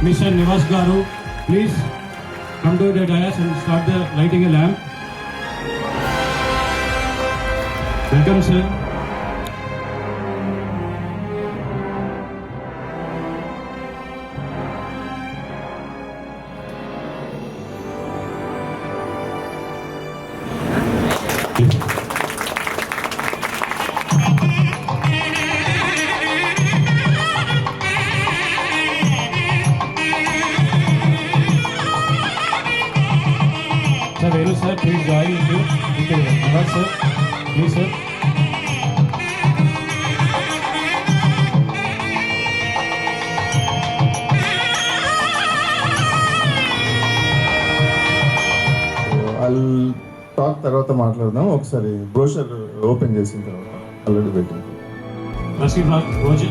Mr. Nivas Garu, please come to the dais and start the lighting a lamp. Welcome, sir. Sir, Velu sir, please join into Nivas sir. Please sir. I'll talk తర్వాత మాట్లాడదాం. ఒకసారి brochure open చేసిన తర్వాత already పెట్టింది. Proceed, Roger.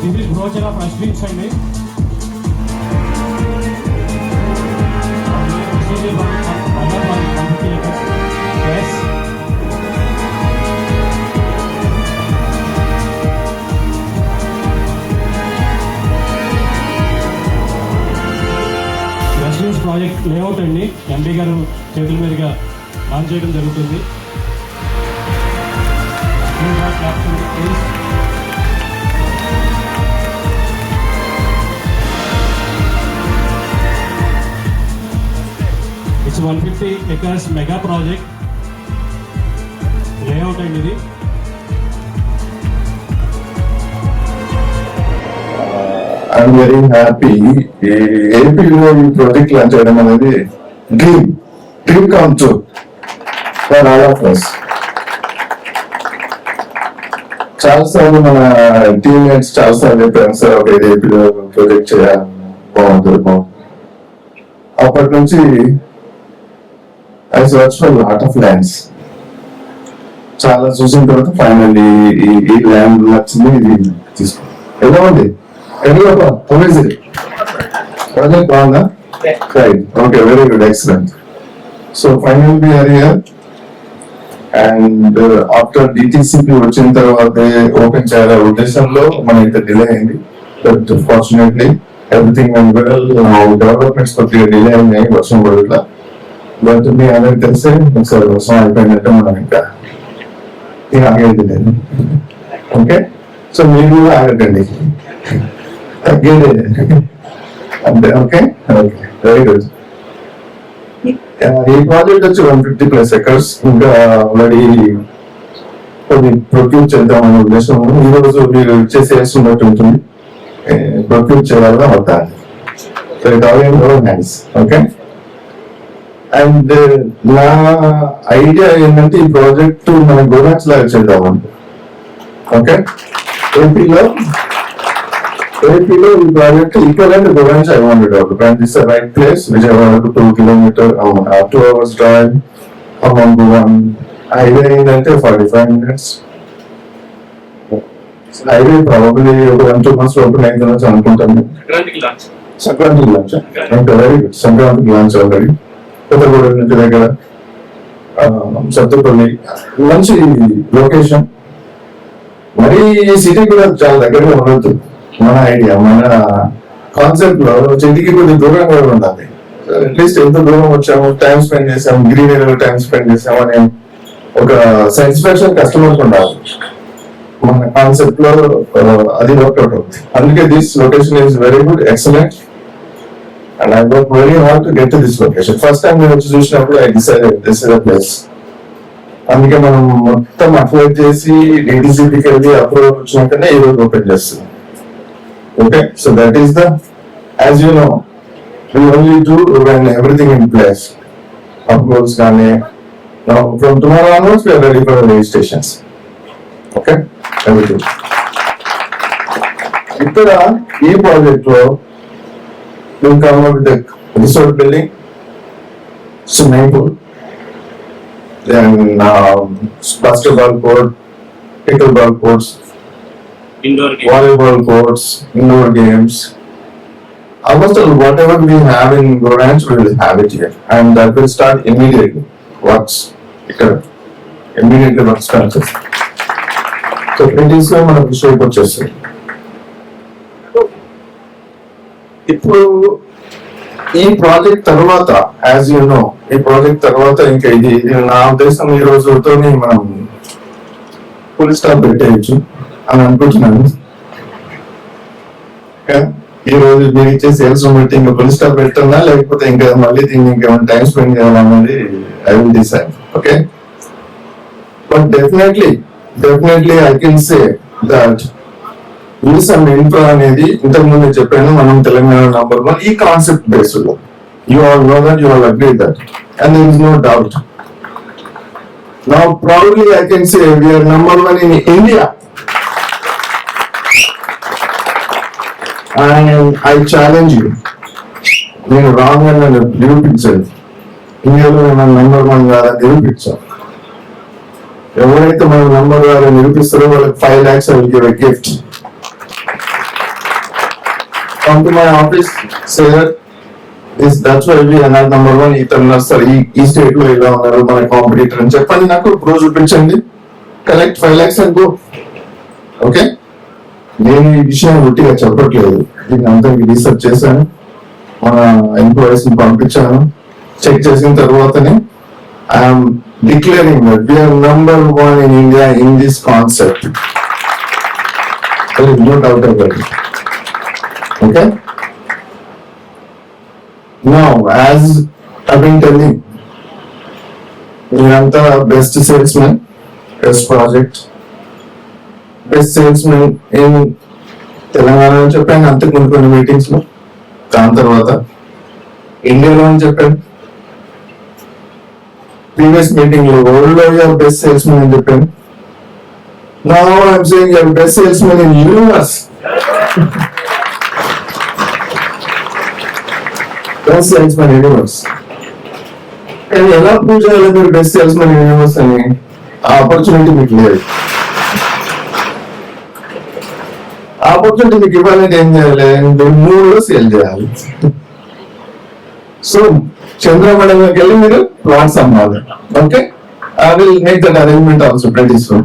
This is brochure of ice cream Sunday. Yes. Residence project layout అండి MP గారు చేతుల మీదుగా లాంచ్ చేయడం జరుగుతుంది. It's 150 acres mega project layout అండి ఇది. I'm very happy. ఏపీలో ఈ ప్రాజెక్ట్ లాంచ్ చేయడం అనేది dream come true for all of us. చాలాసార్లు మన టీమ్మేట్స్ చాలాసార్లు చెప్పాను సార్ ఒక ఏపీలో ప్రాజెక్ట్ చేయాలి బాగుంటుంది. అప్పటి నుంచి I search for lot of lands. చాలా చూసిన తర్వాత ఫైనల్లీ ఈ ల్యాండ్ నచ్చింది, ఇది తీసుకో. ఎలా ఉంది ప్రాజెక్ట్ బాగుందా? Right, okay, very good, excellent. So final we are here and after DTCP వచ్చిన తర్వాత ఓపెన్ చేయాల ఉద్దేశంలో మన ఇంత డిలే అయింది. But fortunately everything went well. Developments కొద్దిగా డిలే అయినాయి వర్షం పడట్లా. బట్ మీ అందరికి తెలిసే ఒకసారి వర్షం అయిపోయినట్టు మనం ఇంకా ఆగేది లేదు. ఓకే, సో మీరు కూడా ఆగటండి, తగ్గేదే అంతే. Okay, very good. ఈ ప్రాజెక్ట్ వచ్చి 150+ acres. ఇంకా ఆల్రెడీ కొన్ని ప్రొక్యూర్ చేద్దామనే ఉద్దేశం ఈ రోజు మీరు చేసేసి ఉన్నట్టు ఉంటుంది. ప్రొక్యూర్ చేయాలని అవుతాను. So it all in your hands. Okay, and నా ఐడియా ఏంటంటే ఈ ప్రాజెక్ట్ మన గోరాన్స్ లాగా చేద్దామని. ఓకే, ఏపీలో ఈ ప్రాజెక్ట్ ఈక్వలెంట్ గోరాన్స్ I want to develop, and this is the right place. Vijayawada to 2 kilometer, 2 hours drive. Among one highway ఏంటంటే 45 minutes. Highway probably 1-2 months open అయిందని అనుకుంటాను. సంక్రాంతికి లాంచ్. Okay, very good. సంక్రాంతికి లాంచ్ ఆల్రెడీ. కొత్తగూడెం నుంచి దగ్గర సత్తుపల్లి, మంచి location. మరి ఈ సిటీ కూడా చాలా దగ్గరగా ఉండొద్దు. మన ఐడియా, మన కాన్సెప్ట్ లో సిటీకి కొద్దిగా దూరంగా ఉండాలి. అట్లీస్ట్ ఎంత దూరం వచ్చాము, టైం స్పెండ్ చేసాము, గ్రీన్ ఏరియాలో టైం స్పెండ్ చేసాము అనే ఒక సాటిస్ఫాక్షన్ కస్టమర్స్ ఉండాలి. మన కాన్సెప్ట్ లో అది వర్క్అవుట్ అవుతుంది. అందుకే this location is very good, excellent. And I worked very hard to get to this location. First time నేను వచ్చి చూసినప్పుడు I decided this is a place. అందుకే మనం మొత్తం అప్లోడ్ చేసి డిటిసిపికి వెళ్ళి అప్రూవల్ వచ్చినాకనే ఈ రోజు ఓపెన్ చేస్తున్నాం. Okay, so that is the, as you know, we only do when everything in place. Approvals కానీ from tomorrow onwards we are ready for the registrations. Okay, everything. ఇక్కడ ఈ ప్రాజెక్ట్ లో we'll come up with the resort building, swimming pool, then basketball court, pickleball courts, indoor games, volleyball courts, indoor games. Almost whatever we have in Goranch, we will have it here, and that will start immediately. Works. Immediately work start చేస్తాం. So 20s లో మనకు shape వచ్చేస్తుంది. ఇప్పుడు ఈ project తర్వాత as you know, ఈ project తర్వాత ఇంకా ఇది నా ఉద్దేశం ఈ రోజుతో మనం ఫుల్ స్టాప్ పెట్టేయచ్చు అని అనుకుంటున్నాను. ఈ రోజు మీరు ఇచ్చే సేల్స్ బట్టి ఇంకా ఫుల్ స్టాప్ పెట్టన్నా లేకపోతే ఇంకా మళ్ళీ దీన్ని ఇంకేమైనా టైం స్పెండ్ చేయాలన్నది I will decide. Okay, but definitely I can say that Wilson infra అనేది ఇంతకు ముందు చెప్పాను, మనం తెలంగాణ నంబర్ 1 ఈ కాన్సెప్ట్ బేస్డ్ లో. You all know that, you all agree that, and there is no doubt. Now proudly I can say we are number 1 in India. And I challenge you, నేను రాంగ్ అని నన్ను నిరూపించండి. ఇండియాలో మనం నంబర్ 1 కాదని నిరూపించాం. ఎవరైతే మనం నంబర్ 1 నిరూపిస్తారో వాళ్ళకి 5 lakhs I will give a gift. Come to my office, say that that's why we are not number 1. ఇతను సార్ ఈ స్టేట్ లో ఇలా ఉన్నారు మన కాంపిటీటర్ అని చెప్పండి, నాకు రోజు చూపించండి, collect 5 lakhs and go. Okay, నేను ఈ విషయం ఒట్టిగా చెప్పట్లేదు, దీన్ని అందరికి రీసెర్చ్ చేశాను, మన ఎంప్లాయీస్ ని పంపించాను, చెక్ చేసిన తర్వాతనే I'm declaring that we are number 1 in India in this concept. there is no doubt about it. Okay, now as I've been telling, మీరంతా best salesmen, best project, best salesmen in Telangana అని చెప్పాను అంతకు ముందు కొన్ని meetings లో. దాని తర్వాత ఇండియాలో అని చెప్పాను, ప్రీవియస్ మీటింగ్ లో వరల్డ్ లో యూఆర్ బెస్ట్ సేల్స్మెన్ అని చెప్పాను. Now I'm saying you're best salesmen in universe. Best salesmen universe. కానీ ఎలా ప్రూవ్ చేయాలి మీరు బెస్ట్ సేల్స్మెన్ యూనివర్స్ అని? ఆ ఆపర్చునిటీ మీకు లేదు. ఆపర్చునిటీ మీకు ఇవ్వాలంటే ఏం చేయాలి? 3 సేల్ చేయాలి. సో చంద్రమండలంలోకి వెళ్ళి మీరు ప్లాట్స్ అమ్మాలి. Okay, I will make that arrangement also very soon.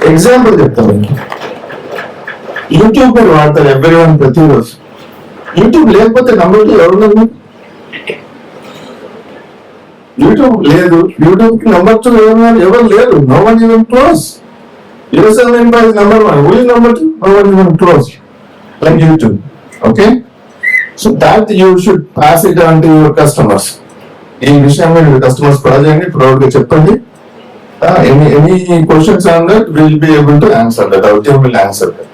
Example చెప్తాను, యూట్యూబ్ మీరు వాడతారు ఎవ్రీవన్ ప్రతిరోజు. యూట్యూబ్ లేకపోతే నంబర్ 2 ఎవరున్నారు? యూట్యూబ్ లేదు, యూట్యూబ్ కి నంబర్ 2 ఎవరు లేరు. No one even close. USL is number 1. Who is number 2? No one even close. Like YouTube. Okay? So that you should pass it on to your customers. ఈ విషయం మీరు customers project proud గా చెప్పండి. Any questions on that, we'll be able to answer that. Our team will answer that.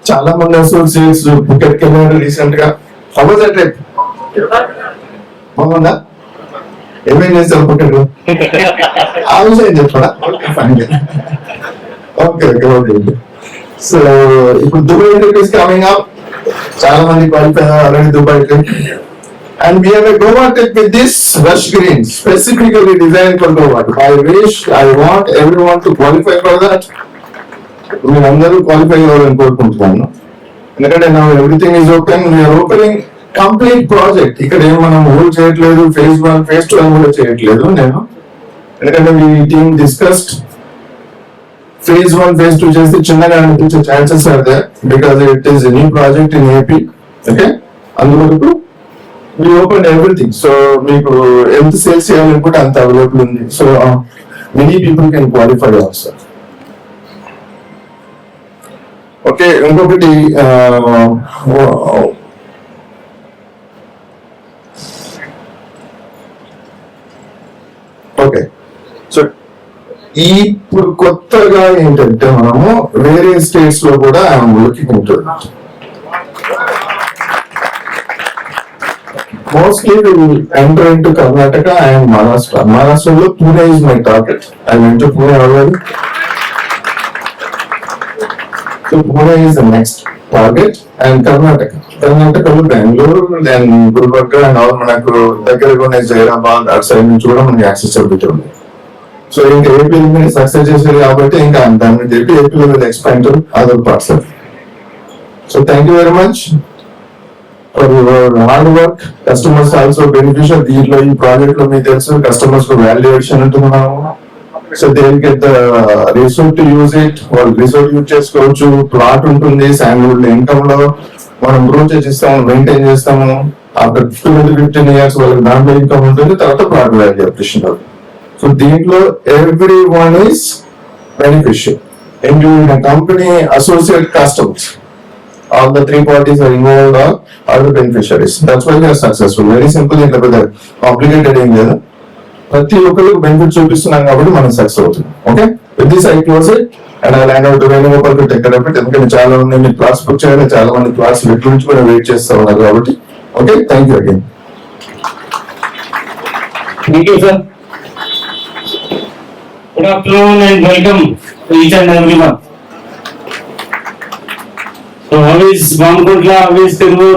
చాలా మంది associates Phuket కి వెళ్ళారు recent గా. How was that trip? బాగుందా? ఏమేం చేస్తారు పుకెట్ లో? ఆ విషయం చెప్పరా? Okay okay okay. సో ఇప్పుడు Dubai trip is coming up. చాలా మంది qualify already Dubai trip. And we have a Goa trip with this Rush Green, specifically designed for Goa. I want everyone to qualify for that. మీరందరూ qualify అవ్వాలని కోరుకుంటున్నాను. ఎందుకంటే నా everything is open. We're opening complete project. ఇక్కడ ఏం మనం hold చేయట్లేదు, phase 1 phase 2 అని కూడా చేయట్లేదు నేను. ఎందుకంటే మీ టీమ్ డిస్కస్డ్ phase 1 phase 2 చేస్తే చిన్నగా అనిపించే chances are there because it is a new project in AP. Okay, అందువరకు we opened everything. So మీకు ఎంత సేల్స్ చేయాలనుకుంటే అంత అవైలబుల్ ఉంది. So many people can qualify also. Okay, ఇంకొకటి ఓకే. సో ఇప్పుడు కొత్తగా ఏంటంటే మనము వేరే స్టేట్స్ లో కూడా లుకింగ్ ఉంటుంది. Mostly we will enter into Karnataka and Maharashtra. Maharashtra, Pune is my target. I went to Pune already. So Pune is the next target, and Karnataka. Karnataka, Bangalore, then Gulbarga and all manaku daggaraga unna Hyderabad at side nunchi kuda manaki accessibility undi. So in AP ni success chesari kabatti inka danni చెప్పి AP will expand to other parts of it. So thank you very much. For your hard work. Customers also beneficial. దీంట్లో ఈ project లో మీకు తెలుసు customers కు valuation ఉంటుంది మనము. So they will get the resort to use it. వాళ్ళు resort use చేసుకోవచ్చు. ప్లాట్ ఉంటుంది శాండ్వుడ్ ఇన్కమ్ లో మనం గ్రో చేసిస్తాము, మెయింటైన్ చేస్తాము. ఆఫ్టర్ 15 years వాళ్ళకి దాంట్లో ఇన్కమ్ ఉంటుంది. తర్వాత ప్లాట్ వాల్యూ అప్రిషియేషన్ అవుతుంది. సో దీంట్లో every one is beneficial, including the company, associate customers. All the three parties are involved are the beneficiaries. That's why they are successful. Very simple, ఇంకా పెద్ద complicated ఏం లేదు. ప్రతి ఒక్కరికి బెనిఫిట్ చూపిస్తున్నాం కాబట్టి మనం సక్సెస్ అవుతుంది. Okay, with this I close it and I land out Venugopal to take care. ఎందుకంటే చాలా మంది మీరు క్లాస్ బుక్ చేయాలి, చాలా మంది క్లాస్ ఎట్ల నుంచి కూడా వెయిట్ చేస్తా ఉన్నారు కాబట్టి. Okay, thank you again. Thank you, sir. Good afternoon and welcome to each and everyone. So how is Bamkuntla, how is Tirur?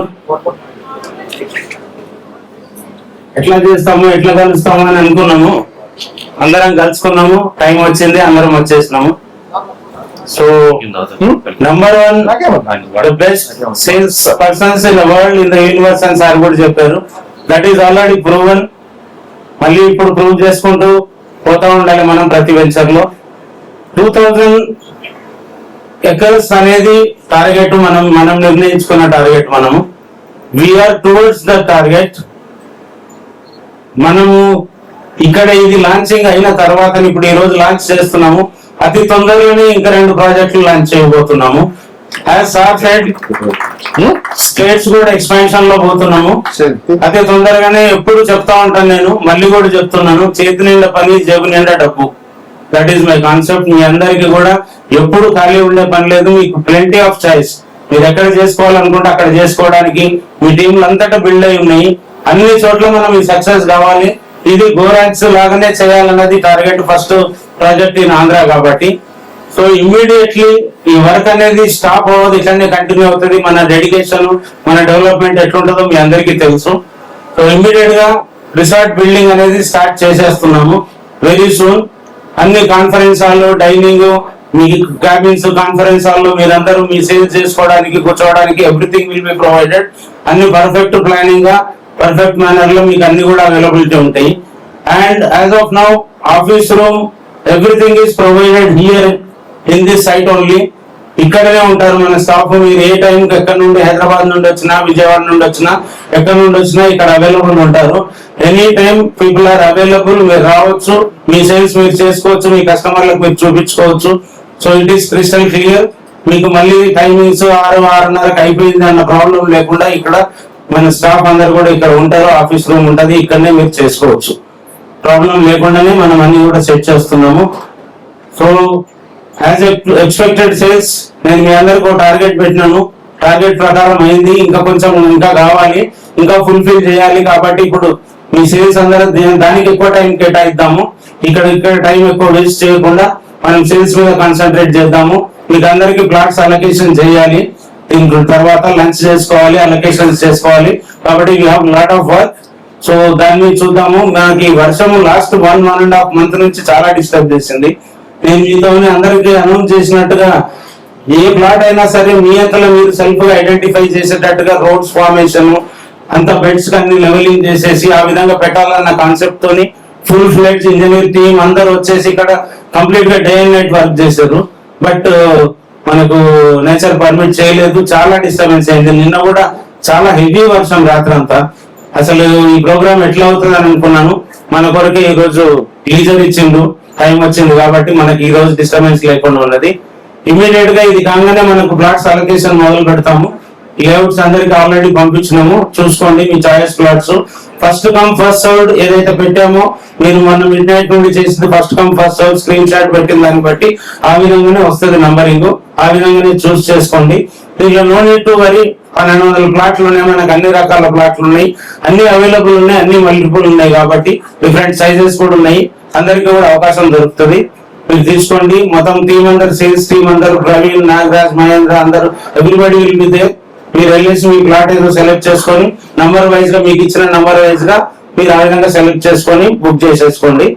ఎట్లా చేస్తాము, ఎట్లా కలుస్తాము అని అనుకున్నాము. అందరం కలుసుకున్నాము, టైం వచ్చింది, అందరం వచ్చేసినాము. So number 1 the best sales persons in the world in the universe అని సార్ కూడా చెప్పారు. That is already proven. మళ్ళీ ఇప్పుడు ప్రూవ్ చేసుకుంటూ పోతా ఉండాలి మనం ప్రతి వెంచర్ లో. 2000 acres అనేది టార్గెట్ మనం నిర్ణయించుకున్న టార్గెట్. మనము వీఆర్ టువర్డ్స్ ద టార్గెట్. మనము ఇక్కడ ఇది లాంచింగ్ అయిన తర్వాత ఇప్పుడు ఈ రోజు లాంచ్ చేస్తున్నాము. అతి తొందరలోనే ఇంకా 2 ప్రాజెక్టులు లాంచ్ చేయబోతున్నాము. స్టేట్స్ కూడా ఎక్స్పాన్షన్ లో పోతున్నాము. అతి తొందరగానే ఎప్పుడు చెప్తా ఉంటాను నేను, మళ్ళీ కూడా చెప్తున్నాను, చేతి నిండా పని జేబు నిండా డబ్బు. That is my concept. మీ అందరికి కూడా ఎప్పుడు ఖాళీ ఉండే పని లేదు. మీకు ప్లెంటీ ఆఫ్ చాయిస్. మీరు ఎక్కడ చేసుకోవాలనుకుంటే అక్కడ చేసుకోవడానికి మీ టీంలు అంతటా బిల్డ్ అయి ఉన్నాయి. అన్ని చోట్ల మనం ఈ సక్సెస్ కావాలి. ఇది గోరాక్స్ లాగానే చేయాలన్నది target. First project in Andhra కాబట్టి. సో ఇమ్మీడియట్లీ ఈ వర్క్ అనేది స్టాప్ అవ్వదు, ఇట్లానే కంటిన్యూ అవుతుంది. మన డెడికేషన్, మన డెవలప్మెంట్ ఎట్లుంటుందో మీ అందరికీ తెలుసు. సో ఇమ్మీడియట్ గా రిసార్ట్ బిల్డింగ్ అనేది స్టార్ట్ చేసేస్తున్నాము వెరీ సూన్. అన్ని కాన్ఫరెన్స్ హాల్, డైనింగ్, మీ క్యాబిన్స్, కాన్ఫరెన్స్ హాల్ మీరందరూ మీ సేల్స్ చేసుకోవడానికి, కూర్చోవడానికి ఎవ్రీథింగ్ విల్ బి ప్రొవైడెడ్. అన్ని పర్ఫెక్ట్ ప్లానింగ్ గా, పర్ఫెక్ట్ మేనర్ లో మీకు అన్ని కూడా అవైలబిలిటీ ఉంటాయి. And as of now office room everything is provided here in this site only. ఇక్కడనే ఉంటారు మన స్టాఫ్. మీరు ఏ టైంకి ఎక్కడ నుండి, హైదరాబాద్ నుండి వచ్చినా, విజయవాడ నుండి వచ్చినా, ఎక్కడ నుండి వచ్చినా ఇక్కడ అవైలబుల్ ఉంటారు. Any time people are available. మీరు రావచ్చు, మీ సేల్స్ మీరు చేసుకోవచ్చు, మీ కస్టమర్లకు మీరు చూపించుకోవచ్చు. So it is crystal clear. మీకు మళ్ళీ టైమింగ్స్ 6-6:30కి అయిపోయింది అన్న ప్రాబ్లం లేకుండా ఇక్కడ మన స్టాఫ్ అందరు కూడా ఇక్కడ ఉంటారు. ఆఫీస్ రూమ్ ఉంటుంది, ఇక్కడనే మీరు చేసుకోవచ్చు. ప్రాబ్లం లేకుండానే మనం అన్ని కూడా సెట్ చేస్తున్నాము. సో యాజ్ ఎక్స్పెక్టెడ్ సేల్స్ నేను మీ అందరికి ఒక టార్గెట్ పెట్టినాను. టార్గెట్ ప్రకారం అయింది. ఇంకా కొంచెం ఇంకా కావాలి, ఇంకా ఫుల్ఫిల్ చేయాలి. కాబట్టి ఇప్పుడు మీ సేల్స్ అందరూ దానికి ఎక్కువ టైం కేటాయిద్దాము. ఇక్కడ టైం ఎక్కువ వేస్ట్ చేయకుండా మనం సేల్స్ మీద కాన్సన్ట్రేట్ చేద్దాము. మీకు అందరికి ప్లాట్స్ అలొకేషన్ చేయాలి. దీని తర్వాత లంచ్ చేసుకోవాలి, అలొకేషన్స్ చేసుకోవాలి. కాబట్టి we have lot of work. So దాన్ని చూద్దాము. మనకి వర్షము లాస్ట్ 1.5 months నుంచి చాలా డిస్టర్బ్ చేసింది. నేను మీతో అందరికి అనౌన్స్ చేసినట్టుగా ఏ ప్లాట్ అయినా సరే మీ అంతలో మీరు సెల్ఫ్ గా ఐడెంటిఫై చేసేటట్టుగా రోడ్స్ ఫార్మేషన్ అంత బెడ్స్ అన్ని లెవెలింగ్ చేసేసి ఆ విధంగా పెట్టాలన్న కాన్సెప్ట్ తోని ఫుల్ ఫ్లెడ్జ్ ఇంజనీర్ టీమ్ అందరు వచ్చేసి ఇక్కడ కంప్లీట్ గా డే అండ్ నైట్ వర్క్ చేశారు. బట్ మనకు నేచర్ పర్మిట్ చేయలేదు. చాలా డిస్టర్బెన్స్ అయింది. నిన్న కూడా చాలా హెవీ వర్షం రాత్రంతా. అసలు ఈ ప్రోగ్రామ్ ఎట్లా అవుతుంది అని అనుకున్నాను. మన కొరకు ఈ రోజు లీజర్ ఇచ్చిండు, టైం వచ్చింది కాబట్టి మనకి ఈ రోజు డిస్టర్బెన్స్ లేకుండా ఉన్నది. ఇమీడియట్ గా ఇది కాగానే మనకు ప్లాట్స్ అలొకేషన్ మొదలు పెడతాము. లేఅవుట్స్ అందరికి ఆల్రెడీ పంపించినాము, చూసుకోండి మీ choice plots. First come first served ఏదైతే పెట్టామో, మీరు మొన్న మిడ్ నైట్ నుండి చేసింది first come first serve screenshot పెట్టిన దాన్ని బట్టి ఆ విధంగానే వస్తుంది నంబరింగ్. ఆ విధంగానే చూస్ చేసుకోండి. దీంట్లో నో నీడ్ టు వరీ. 1200 ప్లాట్లు ఉన్నాయి, మనకు అన్ని రకాల ప్లాట్లు ఉన్నాయి, అన్ని అవైలబుల్ ఉన్నాయి, అన్ని మల్టిపుల్ ఉన్నాయి. కాబట్టి డిఫరెంట్ సైజెస్ కూడా ఉన్నాయి. అందరికీ కూడా అవకాశం దొరుకుతుంది. మీరు తీసుకోండి. మొత్తం టీం అందరు, సేల్స్ టీం అందరు, ప్రవీణ్, నాగరాజ్, మహేంద్ర అందరు, ఎవ్రీబడి విల్ బి దేర్. మీరు వెళ్ళేసి మీ ప్లాట్ ఏదో సెలెక్ట్ చేసుకొని నంబర్ వైజ్ గా, మీకు ఇచ్చిన నంబర్ వైజ్ గా మీరు ఆ విధంగా సెలెక్ట్ చేసుకొని బుక్ చేసేసుకోండి.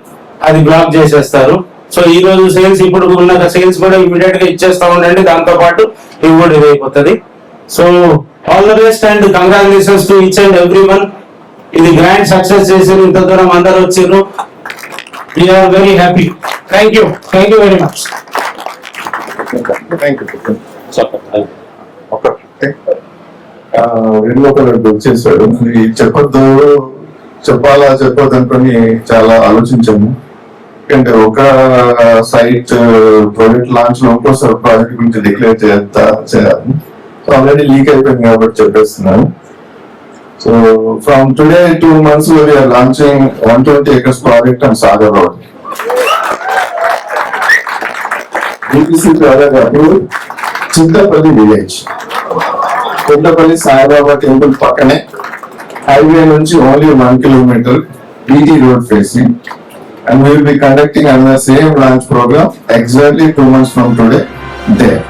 అది బ్లాక్ చేసేస్తారు. సో ఈ రోజు సేల్స్ ఇప్పుడు ఉన్న సేల్స్ కూడా ఇమీడియట్ గా ఇచ్చేస్తా ఉండండి. దాంతో పాటు ఇవి కూడా ఇది అయిపోతుంది. So all the best and congratulations to each and every one. ఇది గ్రాండ్ సక్సెస్ చేసారు, ఇంత దూరం అందరు వచ్చారు. We're very happy. Thank you very much. Thank you. ఒకరు వచ్చేసాడు. చెప్పొద్దు చెప్పొద్దు అనుకుని చాలా ఆలోచించాము. ఎందుకంటే ఒక సైట్ ప్రాజెక్ట్ లాంచ్ లో ఒక్కోసారి ప్రాజెక్ట్ గురించి డిక్లేర్ చేయాలి. సో ఆల్రెడీ లీక్ అయిపోయింది కాబట్టి చెప్పేస్తున్నాను. So from today 2 months we're launching 120 acres project and Sagar road. BPC project Chintapalli village, Kondapalli Saibaba temple పక్కనే, హైవే నుంచి only 1 kilometer, BT road facing, and we will be conducting another same launch program exactly 2 months from today there.